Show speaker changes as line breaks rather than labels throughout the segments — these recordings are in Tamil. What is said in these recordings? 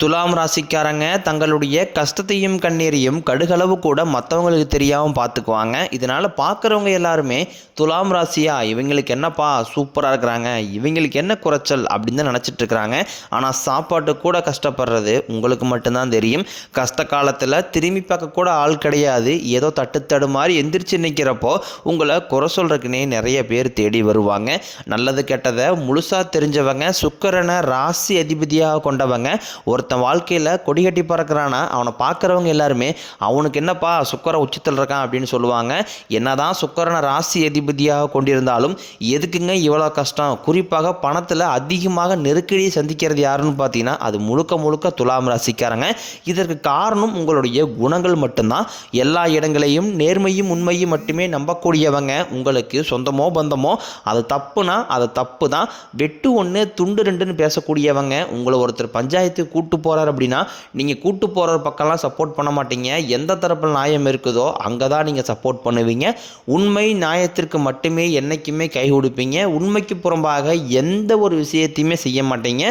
துலாம் ராசிக்காரங்க தங்களுடைய கஷ்டத்தையும் கண்ணீரையும் கடுகளவு கூட மற்றவங்களுக்கு தெரியாமல் பார்த்துக்குவாங்க. இதனால் பார்க்குறவங்க எல்லாருமே துலாம் ராசியா இவங்களுக்கு என்னப்பா சூப்பராக இருக்கிறாங்க, இவங்களுக்கு என்ன குறைச்சல் அப்படின்னு தான் நினச்சிட்டு இருக்கிறாங்க. ஆனால் சாப்பாட்டு கூட கஷ்டப்படுறது உங்களுக்கு மட்டும்தான் தெரியும். கஷ்ட காலத்தில் திரும்பி பார்க்க கூட ஆள் கிடையாது. ஏதோ தட்டுத்தடு மாதிரி எந்திரிச்சு நிற்கிறப்போ உங்களை குறை சொல்கிறதுக்குனே நிறைய பேர் தேடி வருவாங்க. நல்லது கெட்டதை முழுசாக தெரிஞ்சவங்க, சுக்கிரனை ராசி அதிபதியாக கொண்டவங்க, ஒருத்தன் வாழ்க்கையில் கொடி கட்டி பறக்கிறானா அவனை பார்க்குறவங்க எல்லாருமே அவனுக்கு என்னப்பா சுக்கிர உச்சத்தில் இருக்கான் அப்படின்னு சொல்லுவாங்க. என்னதான் சுக்கிரனை ராசி அதிபதியாக கொண்டிருந்தாலும் எதுக்குங்க இவ்வளோ கஷ்டம்? குறிப்பாக பணத்தில் அதிகமாக நெருக்கடியை சந்திக்கிறது யாருன்னு பார்த்தீங்கன்னா அது முழுக்க முழுக்க துலாம் ராசிக்காரங்க. இதற்கு காரணம் உங்களுடைய குணங்கள் மட்டும்தான். எல்லா இடங்களையும் நேர்மையும் உண்மையும் மட்டுமே நம்பக்கூடியவங்க. உங்களுக்கு சொந்தமோ பந்தமோ அது தப்புனா அது தப்பு தான், வெட்டு ஒன்று துண்டு ரெண்டுன்னு பேசக்கூடியவங்க. உங்களை ஒருத்தர் பஞ்சாயத்து கூட்டு போகிறார் அப்படின்னா நீங்கள் கூட்டு போகிற பக்கம்லாம் சப்போர்ட் பண்ண மாட்டீங்க. எந்த தரப்பில் நியாயம் இருக்குதோ அங்கே தான் நீங்கள் சப்போர்ட் பண்ணுவீங்க. உண்மை நியாயத்திற்கு மட்டுமே என்றைக்குமே கை கொடுப்பீங்க. உண்மைக்கு புறம்பாக எந்த ஒரு விஷயத்தையுமே செய்ய மாட்டீங்க.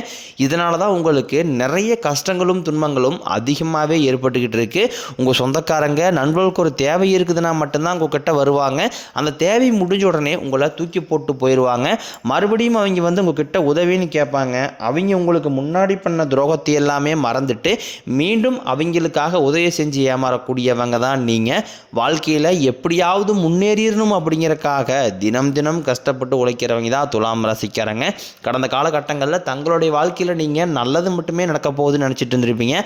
இதனால தான் உங்களுக்கு நிறைய கஷ்டங்களும் துன்பங்களும் அதிகமாகவே ஏற்பட்டுக்கிட்டு இருக்கு. உங்கள் சொந்தக்காரங்க நண்பர்களுக்கு ஒரு தேவை இருக்குதுன்னா மட்டும்தான் உங்ககிட்ட வருவாங்க. அந்த தேவை முடிஞ்ச உடனே உங்களை தூக்கி போட்டு போயிடுவாங்க. மறுபடியும் அவங்க வந்து உங்ககிட்ட உதவின்னு கேட்பாங்க. அவங்க உங்களுக்கு முன்னாடி பண்ண துரோகத்தை எல்லாமே மறந்துட்டு மீண்டும் அவங்களுக்காக உதவி செஞ்சு ஏமாறக்கூடியவங்க தான் நீங்கள். வாழ்க்கையில் எப்படியாவது முன்னேறிடணும் அப்படிங்கிறக்காக தினம் தினம் கஷ்டப்பட்டு உழைக்கிறவங்க தான் துலாம் ராசிக்காரங்க. கடந்த காலகட்டங்களில் தங்களுடைய வாழ்க்கையில் நீங்கள் நல்லது மட்டுமே நடக்க போகுதுன்னு நினச்சிட்டு இருந்திருப்பீங்க.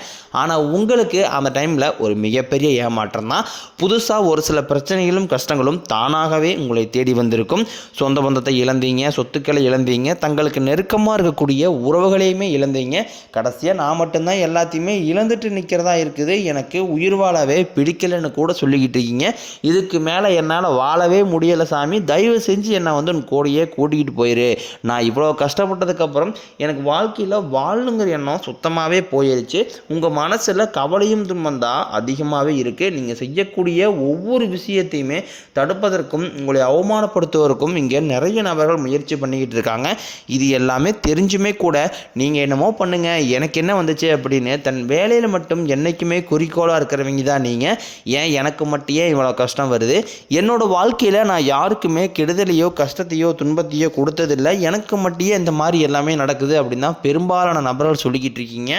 ஆனால் உங்களுக்கு அந்த டைமில் ஒரு மிகப்பெரிய ஏமாற்றம் தான். புதுசாக ஒரு சில பிரச்சனைகளும் கஷ்டங்களும் தானாகவே உங்களை தேடி வந்திருக்கும். சொந்த பந்தத்தை இழந்தீங்க, சொத்துக்களை இழந்தீங்க, தங்களுக்கு நெருக்கமாக இருக்கக்கூடிய உறவுகளையுமே இழந்தீங்க. கடைசியாக நான் மட்டும்தான் எல்லாத்தையுமே இழந்துட்டு நிற்கிறதா இருக்குது, எனக்கு உயிர் வாழவே பிடிக்கலைன்னு கூட சொல்லிக்கிட்டு இருக்கீங்க. இதுக்கு மேலே என்னால் வாழவே முடியலை சாமி, தயவு செஞ்சு என்னை வந்து கோடியே கூட்டிக்கிட்டு போயிரு. நான் இவ்வளோ கஷ்டப்பட்டதுக்கப்புறம் எனக்கு வாழ்க்கையில் வாழணுங்கிற எண்ணம் சுத்தமாகவே போயிடுச்சு. உங்கள் மனசில் கவலையும் துன்பம் தான் அதிகமாகவே இருக்குது. நீங்கள் செய்யக்கூடிய ஒவ்வொரு விஷயத்தையுமே தடுப்பதற்கும் உங்களை அவமானப்படுத்துவதற்கும் இங்கே நிறைய நபர்கள் முயற்சி பண்ணிக்கிட்டு இருக்காங்க. இது எல்லாமே தெரிஞ்சுமே கூட நீங்கள் என்னமோ பண்ணுங்க எனக்கு என்ன வந்துச்சு அப்படின்னு தன் வேலையில் மட்டும் என்றைக்குமே குறிக்கோளாக இருக்கிறவங்க தான் நீங்கள். ஏன் எனக்கு மட்டும் ஏன் இவ்வளோ கஷ்டம் வருது? என்னோடய வாழ்க்கையில் நான் யாருக்குமே கெடுதலையோ கஷ்டத்தையோ துன்பத்தையோ கொடுத்ததில்லை, எனக்கு மட்டும் இந்த மாதிரி எல்லாமே நடக்குது அப்படின்னு தான் பெரும்பாலான நபர்கள் சொல்லிக்கிட்டு இருக்கீங்க.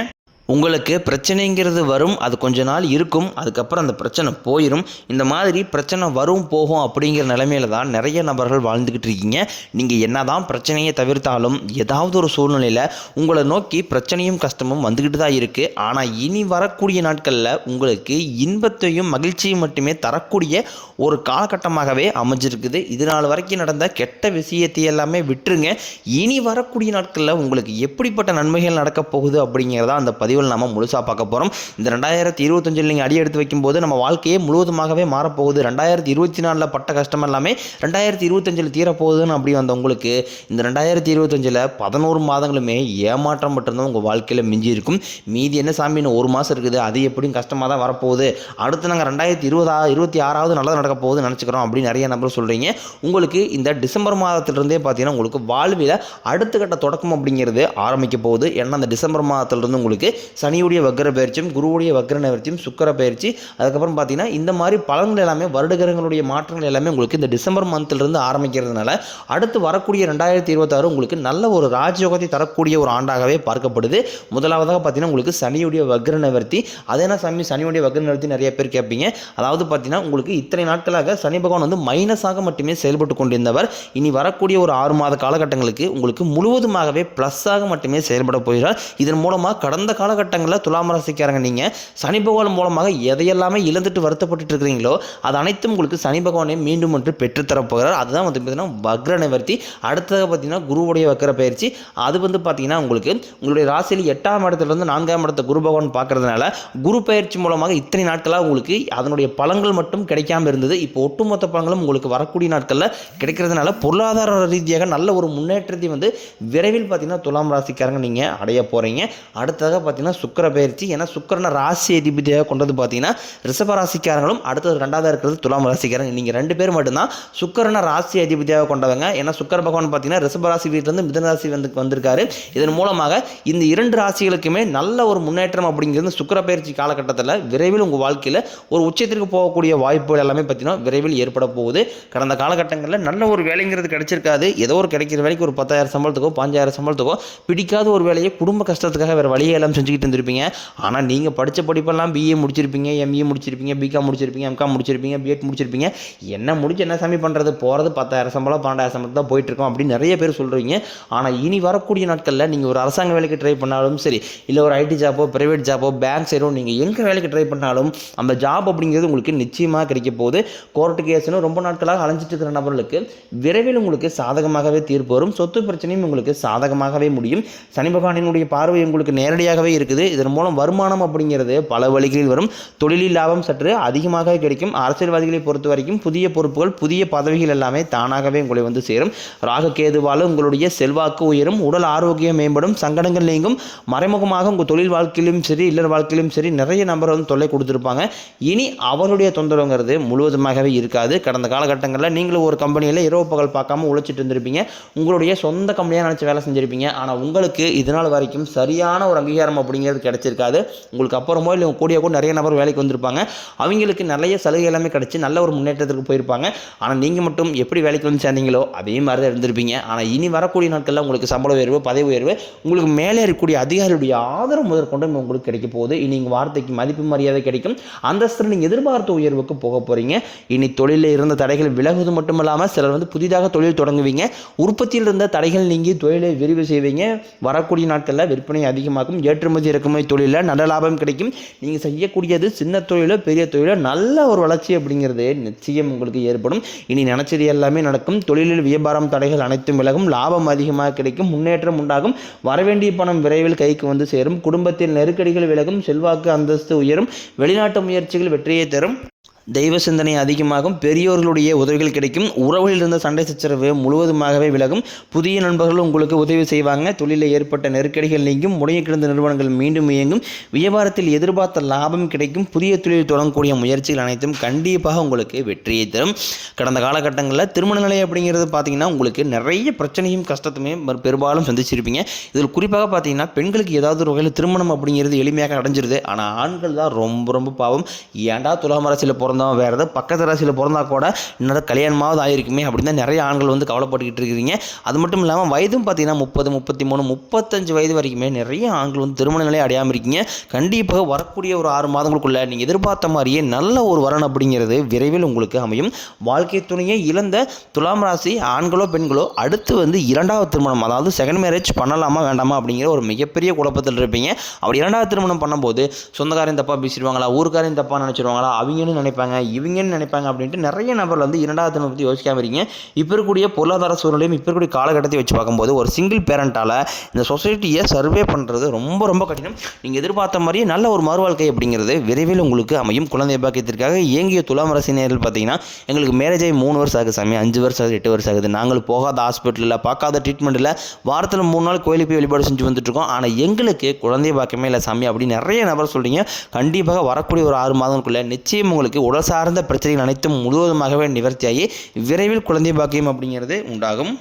உங்களுக்கு பிரச்சனைங்கிறது வரும், அது கொஞ்ச நாள் இருக்கும், அதுக்கப்புறம் அந்த பிரச்சனை போயிடும். இந்த மாதிரி பிரச்சனை வரும் போகும் அப்படிங்கிற நிலைமையில தான் நிறைய நபர்கள் வாழ்ந்துக்கிட்டு இருக்கீங்க. நீங்கள் என்ன தான் பிரச்சனையை தவிர்த்தாலும் ஏதாவது ஒரு சூழ்நிலையில் உங்களை நோக்கி பிரச்சனையும் கஷ்டமும் வந்துக்கிட்டு தான் இருக்குது. ஆனால் இனி வரக்கூடிய நாட்களில் உங்களுக்கு இன்பத்தையும் மகிழ்ச்சியும் மட்டுமே தரக்கூடிய ஒரு காலகட்டமாகவே அமைஞ்சிருக்குது. இது நாள் வரைக்கும் நடந்த கெட்ட விஷயத்தை எல்லாமே விட்டுருங்க. இனி வரக்கூடிய நாட்களில் உங்களுக்கு எப்படிப்பட்ட நன்மைகள் நடக்கப் போகுது அப்படிங்கிறதா அந்த பதிவில் நம்ம முழுசாக பார்க்க போகிறோம். இந்த 2025 நீங்கள் அடி எடுத்து வைக்கும்போது நம்ம வாழ்க்கையே முழுவதுமாகவே மாறப்போகுது. 2024 பட்ட கஷ்டம் எல்லாமே 2025 தீரப்போகுதுன்னு அப்படி வந்த உங்களுக்கு இந்த 2025 11 மாதங்களுமே ஏமாற்றம் மட்டும்தான் உங்கள் வாழ்க்கையில் மிஞ்சி இருக்கும். மீதி என்ன சாமி இன்னும் ஒரு மாதம் இருக்குது, அது எப்படியும் கஷ்டமாக தான் வரப்போகுது, அடுத்து நாங்கள் 2026 நல்லதாக நடக்க போகுதுன்னு நினச்சிக்கிறோம் அப்படின்னு நிறைய நபர் சொல்கிறீங்க. உங்களுக்கு இந்த டிசம்பர் மாதத்திலிருந்தே பார்த்தீங்கன்னா உங்களுக்கு வாழ்வில் அடுத்த கட்ட தொடக்கம் அப்படிங்கிறது ஆரம்பிக்க போகுது. ஏன்னா அந்த டிசம்பர் மாதத்திலிருந்து உங்களுக்கு சனியுடைய வக்ர பயிற்சியும் குருவுடைய வக்ர நிவர்த்தியும் சுக்கிர பயிற்சி, அதுக்கப்புறம் பார்த்தீங்கன்னா இந்த மாதிரி பலன்கள் எல்லாமே வருடகிரகங்களுடைய மாற்றங்கள் எல்லாமே உங்களுக்கு இந்த டிசம்பர் மந்த்லேருந்து ஆரம்பிக்கிறதுனால அடுத்து வரக்கூடிய 2026 உங்களுக்கு நல்ல ஒரு ராஜயோகத்தை தரக்கூடிய ஒரு ஆண்டாகவே பார்க்கப்படுது. முதலாவதாக பார்த்தீங்கன்னா உங்களுக்கு சனியுடைய வக்ர நிவர்த்தி. அதேனா சாமி சனியுடைய வக்ர நிவர்த்தி நிறைய பேர் கேட்பீங்க. அதாவது பார்த்தீங்கன்னா உங்களுக்கு இத்தனை நாட்களாக சனி பகவான் வந்து மைனஸாக மட்டுமே செயல்பட்டு கொண்டிருந்தவர் இனி வரக்கூடிய ஒரு 6 மாத காலகட்டங்களுக்கு உங்களுக்கு முழுவதுமாகவே ப்ளஸ்ஸாக மட்டுமே செயல்பட போகிறார். இதன் மூலமாக கடந்த காலகட்டங்களில் துலாம் ராசிக்காரங்க நீங்கள் சனி பகவான் மூலமாக எதையெல்லாமே இழந்துட்டு வருத்தப்பட்டு இருக்கிறீங்களோ அது அனைத்தும் உங்களுக்கு சனி பகவானே மீண்டும் ஒன்று பெற்றுத்தரப்போகிறார். அதுதான் வந்து பார்த்தீங்கன்னா வக்ர நிவர்த்தி. அடுத்ததாக பார்த்தீங்கன்னா குருவுடைய வக்ர பயிற்சி. அது வந்து பார்த்தீங்கன்னா உங்களுக்கு உங்களுடைய ராசியில் 8ஆம் இடத்துலேருந்து 4ஆம் இடத்தை குரு பகவான் பார்க்கறதுனால குரு பயிற்சி மூலமாக இத்தனை நாட்களாக உங்களுக்கு அதனுடைய பலன்கள் மட்டும் கிடைக்காமல் இருந்தது. இப்போ ஒட்டுமொத்த பலன்களும் உங்களுக்கு வரக்கூடிய நாட்களில் கிடைக்கிறதுனால பொருளாதார ரீதியாக நல்ல ஒரு முன்னேற்றத்தை வந்து விரைவில் பார்த்தீங்கன்னா துலாம் ராசிக்காரங்க நீங்கள் அடைய போகிறீங்க. அடுத்ததாக பார்த்தீங்கன்னா பார்த்தீங்கன்னா சுக்கிர பயிற்சி. ஏன்னா சுக்கிரனை ராசி அதிபதியாக கொண்டது பார்த்தீங்கன்னா ரிஷப ராசிக்காரங்களும், அடுத்தது 2வது இருக்கிறது துலாம் ராசிக்காரங்க. நீங்கள் 2 பேர் மட்டும்தான் சுக்கிரனை ராசி அதிபதியாக கொண்டவங்க. ஏன்னா சுக்கிர பகவான் பார்த்தீங்கன்னா ரிஷப ராசி வீட்டிலிருந்து மிதுன ராசி வந்திருக்காரு. இதன் மூலமாக இந்த 2 ராசிகளுக்குமே நல்ல ஒரு முன்னேற்றம் அப்படிங்கிறது சுக்கிர பயிற்சி காலகட்டத்தில் விரைவில் உங்கள் வாழ்க்கையில் ஒரு உச்சத்திற்கு போகக்கூடிய வாய்ப்புகள் எல்லாமே பார்த்தீங்கன்னா விரைவில் ஏற்பட போகுது. கடந்த காலகட்டங்களில் நல்ல ஒரு வேலைங்கிறது கிடைச்சிருக்காது. ஏதோ ஒரு கிடைக்கிற வேலைக்கு ஒரு 10,000 சம்பளத்துக்கோ 5,000 சம்பளத்துக்கோ பிடிக்காத ஒரு வேலையை குடும்ப கஷ்டத்துக்காக வேறு வழியை எல்லாம் செஞ்சுக்கிட்டு இருந்திருப்பீங்க. ஆனால் நீங்கள் படித்த படிப்பெல்லாம் பிஏ முடிச்சிருப்பீங்க, எம்ஏ முடிச்சிருப்பீங்க, பிகாம் முடிச்சிருப்பீங்க, எம்காம் முடிச்சிருப்பீங்க, பிஎட் முடிச்சிருப்பீங்க. என்ன முடிச்சு என்ன சாமி பண்ணுறது, போகிறது 10,000 சம்பளம் 12,000 சம்பளம் தான் போயிட்டுருக்கோம் அப்படின்னு நிறைய பேர் சொல்கிறீங்க. ஆனால் இனி வரக்கூடிய நாட்களில் நீங்கள் ஒரு அரசாங்க வேலைக்கு ட்ரை பண்ணாலும் சரி, இல்லை ஒரு ஐடி ஜாப்போ ப்ரைவேட் ஜாப்போ பேங்க் சைடோ நீங்கள் எங்கே வேலைக்கு ட்ரை பண்ணாலும் அந்த ஜாப் அப்படிங்கிறது உங்களுக்கு நிச்சயமாக கிடைக்க போகுது. கோர்ட்டு கேஸ்னு ரொம்ப நாட்களாக அலைஞ்சிட்டு இருக்கிற நபர்களுக்கு விரைவில் உங்களுக்கு சாதகமாகவே தீர்ப்பு வரும். சொத்து பிரச்சனையும் உங்களுக்கு சாதகமாகவே முடியும். சனி பகவானினுடைய பார்வை உங்களுக்கு நேரடியாகவே இருக்குது. இதன் மூலம் வருமானம் அப்படிங்கிறது பல வழிகளில் வரும். தொழிலில் லாபம் சற்று அதிகமாக கிடைக்கும். அரசியல்வாதிகளை பொறுத்த வரைக்கும் புதிய பொறுப்புகள் புதிய பதவிகள் எல்லாமே தானாகவே உங்களை வந்து சேரும். ராகு கேதுவால் உங்களுடைய செல்வாக்கு உயரும், உடல் ஆரோக்கியம் மேம்படும், சங்கடங்கள் நீங்கும். மறைமுகமாக உங்கள் தொழில் வாழ்க்கையிலும் சரி இல்லற வாழ்க்கையிலும் சரி நிறைய நபர் வந்து தொல்லை கொடுத்துருப்பாங்க. இனி அவருடைய தொந்தரவுங்கிறது முழுவதுமாகவே இருக்காது. கடந்த காலகட்டங்களில் நீங்களும் ஒரு கம்பெனியில் இரவு பகல் பார்க்காம உழைச்சிட்டு இருந்திருப்பீங்க. உங்களுடைய சொந்த கம்பெனியாக நினச்சி வேலை செஞ்சுருப்பீங்க. ஆனால் உங்களுக்கு இதனால் வரைக்கும் சரியான ஒரு அங்கீகாரம் அப்படிங்கிறது கிடைச்சிருக்காது. உங்களுக்கு அப்புறமோ இல்லை கூடிய கூட நிறைய நபர் வேலைக்கு வந்திருப்பாங்க. அவங்களுக்கு நிறைய சலுகை எல்லாமே கிடச்சி நல்ல ஒரு முன்னேற்றத்திற்கு போயிருப்பாங்க. ஆனால் நீங்கள் மட்டும் எப்படி வேலைக்கு வந்து சேர்ந்தீங்களோ அதே மாதிரி தான் இருந்திருப்பீங்க. ஆனால் இனி வரக்கூடிய நாட்களில் உங்களுக்கு சம்பள உயர்வு, பதவி உயர்வு, உங்களுக்கு மேலே இருக்கக்கூடிய அதிகாரியுடைய ஆதரவு முதற்கொண்டு உங்களுக்கு கிடைக்க போகுது. இனி உங்கள் வார்த்தைக்கு மதிப்பு மரியாதை கிடைக்கும். அந்தஸ்தில் நீங்கள் எதிர்பார்த்த உயர்வுக்கு போக போகிறீங்க. இனி தொழிலில் இருந்த தடைகள் விலகுவது மட்டும் இல்லாமல் சிலர் வந்து புதிதாக தொழில் தொடங்குவீங்க. உற்பத்தியில் இருந்த தடைகள் நீங்கி தொழிலை விரிவு செய்வீங்க. வரக்கூடிய நாட்களில் விற்பனை அதிகமாகும். ஏற்றுமதி இறக்குமதி தொழிலில் நல்ல லாபம் கிடைக்கும். நீங்கள் செய்யக்கூடியது சின்ன தொழிலோ பெரிய தொழிலோ நல்ல ஒரு வளர்ச்சி அப்படிங்கிறது நிச்சயம் உங்களுக்கு ஏற்படும். இனி நினைச்சது எல்லாமே நடக்கும். தொழிலில் வியாபாரம் தடைகள் அனைத்தும் விலகும். லாபம் அதிகமாக கிடைக்கும். முன்னேற்றம் உண்டாகும். வரவேண்டிய பணம் விரைவில் கைக்கு வந்து சேரும். குடும்பத்தில் நெருக்கடிகள் விலகும். செல்வாக்கு அந்தஸ்து உயரும். வெளிநாட்டு முயற்சிகள் வெற்றியை தரும். தெய்வ சிந்தனை அதிகமாகும். பெரியோர்களுடைய உதவிகள் கிடைக்கும். உறவுகளில் இருந்த சண்டை சச்சரவு முழுவதுமாகவே விலகும். புதிய நண்பர்கள் உங்களுக்கு உதவி செய்வாங்க. தொழிலில் ஏற்பட்ட நெருக்கடிகள் நீங்கும். முடங்கி கிடந்த நிறுவனங்கள் மீண்டும் இயங்கும். வியாபாரத்தில் எதிர்பார்த்த லாபம் கிடைக்கும். புதிய தொழில் தொடங்கக்கூடிய முயற்சிகள் அனைத்தும் கண்டிப்பாக உங்களுக்கு வெற்றியை தரும். கடந்த காலகட்டங்களில் திருமண நிலை அப்படிங்கிறது பார்த்தீங்கன்னா உங்களுக்கு நிறைய பிரச்சனையும் கஷ்டத்துமே பெரும்பாலும் சந்திச்சிருப்பீங்க. இதில் குறிப்பாக பார்த்தீங்கன்னா பெண்களுக்கு ஏதாவது ஒரு வகையில் திருமணம் அப்படிங்கிறது எளிமையாக அடைஞ்சிருது. ஆனால் ஆண்கள் தான் ரொம்ப பாவம். ஏன்டா துலாம் ராசியில் பிறந்தோம், வேறு ஏதாவது பக்கத்து ராசியில் பிறந்தா கூட இன்னும் கல்யாணமாவது ஆகிருக்குமே அப்படின்னு தான் நிறைய ஆண்கள் வந்து கவலைப்பட்டுக்கிட்டு இருக்கிறீங்க. அது மட்டும் இல்லாமல் வயதும் பார்த்தீங்கன்னா 30, 33, 35 வயது வரைக்குமே நிறைய ஆண்கள் வந்து திருமண நிலை அடையாமல் இருக்கீங்க. கண்டிப்பாக வரக்கூடிய ஒரு 6 மாதங்களுக்குள்ள நீங்கள் எதிர்பார்த்த மாதிரியே நல்ல ஒரு வரன் அப்படிங்கிறது விரைவில் உங்களுக்கு அமையும். வாழ்க்கை துணையை இழந்த துலாம் ராசி ஆண்களோ பெண்களோ அடுத்து வந்து 2வது திருமணம், அதாவது செகண்ட் மேரேஜ் பண்ணலாமா வேண்டாமா அப்படிங்கிற ஒரு மிகப்பெரிய குழப்பத்தில் இருப்பீங்க. அப்படி 2வது திருமணம் பண்ணும்போது சொந்தக்காரையும் தப்பாக பேசிடுவாங்களா, ஊருக்காரையும் தப்பாக நினச்சிடுவாங்களா, அவங்கன்னு நினைப்பாங்க, இவங்கன்னு நினைப்பாங்க அப்படின்ட்டு நிறைய நபர் வந்து 2வது திருமணம் பற்றி யோசிக்காம இருக்கீங்க. இப்போ இருக்கக்கூடிய பொருளாதார சூழ்நிலையும் இப்போ இருக்கக்கூடிய காலகட்டத்தை வச்சு பார்க்கும்போது ஒரு சிங்கிள் பேரண்டால் இந்த சொசைட்டியை சர்வே பண்ணுறது ரொம்ப கடினம். நீங்கள் எதிர்பார்த்த மாதிரியே நல்ல ஒரு மறுவாழ்க்கை அப்படிங்கிறது விரைவில் உங்களுக்கு அமையும். குழந்தை பாக்கியத்திற்காக இயங்கிய துலாம் ராசினியர்கள் பார்த்தீங்கன்னா எங்களுக்கு மேரேஜ் ஆகி 3 வருஷம் ஆகுது சாமி, 5 வருஷம் ஆகுது, 8 வருஷம் ஆகுது, நாங்கள் போகாத ஹாஸ்பிட்டலில் பார்க்காத ட்ரீட்மெண்ட் இல்லை, வாரத்தில் 3 நாள் கோயிலுக்கு போய் வழிபாடு செஞ்சு வந்துட்டுருக்கோம், ஆனால் எங்களுக்கு குழந்தை பாக்கியமே இல்லை சாமி அப்படின்னு நிறைய நபர் சொல்கிறீங்க. கண்டிப்பாக வரக்கூடிய ஒரு 6 மாதங்களுக்குள்ளே நிச்சயம் உங்களுக்கு உடல் சார்ந்த பிரச்சனைகள் அனைத்தும் முழுவதுமாகவே நிவர்த்தியாகி விரைவில் குழந்தை பாக்கியம் அப்படிங்கிறது உண்டாகும்.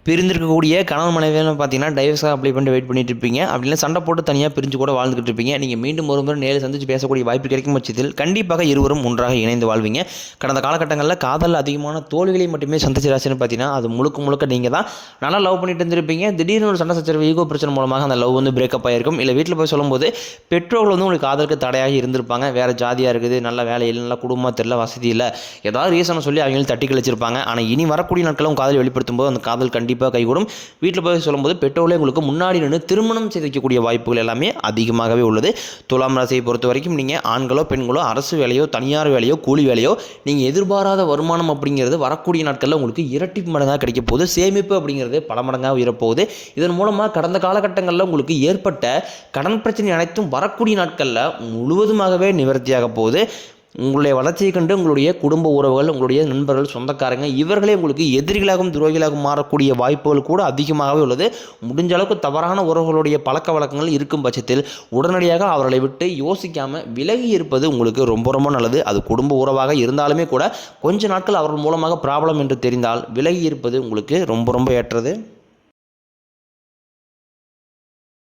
பிரிந்திருக்கக்கூடிய கணவன் மனைவியெல்லாம் பார்த்தீங்கன்னா டைவர்ஸாக அப்ளை பண்ணிட்டு வெயிட் பண்ணிட்டு இருப்பீங்க. அப்படின்னா சண்டை போட்டு தனியாக பிரிஞ்சு கூட வாழ்ந்துகிட்டு இருப்பீங்க. நீங்கள் மீண்டும் ஒரு முறை நேரில் சந்திச்சு பேசக்கூடிய வாய்ப்பு கிடைக்கும் பட்சத்தில் கண்டிப்பாக இருவரும் ஒன்றாக இணைந்து வாழ்வீங்க. கடந்த காலகட்டங்களில் காதலில் அதிகமான தோல்விகளை மட்டுமே சந்திச்ச ராசின்னு பார்த்தீங்கன்னா அது முழுக்க நீங்கள் தான் நல்லா லவ் பண்ணிட்டு இருந்திருப்பீங்க. திடீர்னு ஒரு சண்டை சச்சரவு ஈகோ பிரச்சனை மூலமாக அந்த லவ் வந்து பிரேக்கப் ஆகிருக்கும். இல்லை வீட்டில் போய் சொல்லும்போது பெற்றோர்கள் வந்து உங்களுக்கு காதலுக்கு தடையாக இருந்திருப்பாங்க. வேறு ஜாதியாக இருக்குது, நல்ல வேலை இல்லை, நல்ல குடும்பம் தெரியல, வசதி இல்லை, ஏதாவது ரீசனை சொல்லி அவங்களும் தட்டி கழிச்சிருப்பாங்க. ஆனால் இனி வரக்கூடிய நாட்களும் காதல் வெளிப்படுத்தும் போது அந்த காதல் கண்டிப்பாக கைகூடும். வீட்டில் போய் சொல்லும்போது பெற்றோர்களே உங்களுக்கு முன்னாடி நின்று திருமணம் செய்து வைக்கக்கூடிய வாய்ப்புகள் எல்லாமே அதிகமாகவே உள்ளது. துலாம் ராசியை பொறுத்த வரைக்கும் நீங்கள் ஆண்களோ பெண்களோ அரசு வேலையோ தனியார் வேலையோ கூலி வேலையோ நீங்கள் எதிர்பாராத வருமானம் அப்படிங்கிறது வரக்கூடிய நாட்களில் உங்களுக்கு இரட்டி மடங்காக கிடைக்க போகுது. சேமிப்பு அப்படிங்கிறது பல மடங்காக உயரப்போகுது. இதன் மூலமாக கடந்த காலகட்டங்களில் உங்களுக்கு ஏற்பட்ட கடன் பிரச்சனை அனைத்தும் வரக்கூடிய நாட்களில் முழுவதுமாகவே நிவர்த்தியாக போகுது. உங்களுடைய வளர்ச்சியை கண்டு உங்களுடைய குடும்ப உறவுகள், உங்களுடைய நண்பர்கள், சொந்தக்காரங்க இவர்களே உங்களுக்கு எதிரிகளாகவும் துரோகிகளாகவும் மாறக்கூடிய வாய்ப்புகள் கூட அதிகமாகவே உள்ளது. முடிஞ்ச அளவுக்கு தவறான உறவுகளுடைய பழக்க வழக்கங்கள் இருக்கும் பட்சத்தில் உடனடியாக அவர்களை விட்டு யோசிக்காமல் விலகி இருப்பது உங்களுக்கு ரொம்ப ரொம்ப நல்லது. அது குடும்ப உறவாக இருந்தாலுமே கூட கொஞ்ச நாட்கள் அவர்கள் மூலமாக ப்ராப்ளம் என்று தெரிந்தால் விலகி இருப்பது உங்களுக்கு ரொம்ப ரொம்ப ஏற்றது.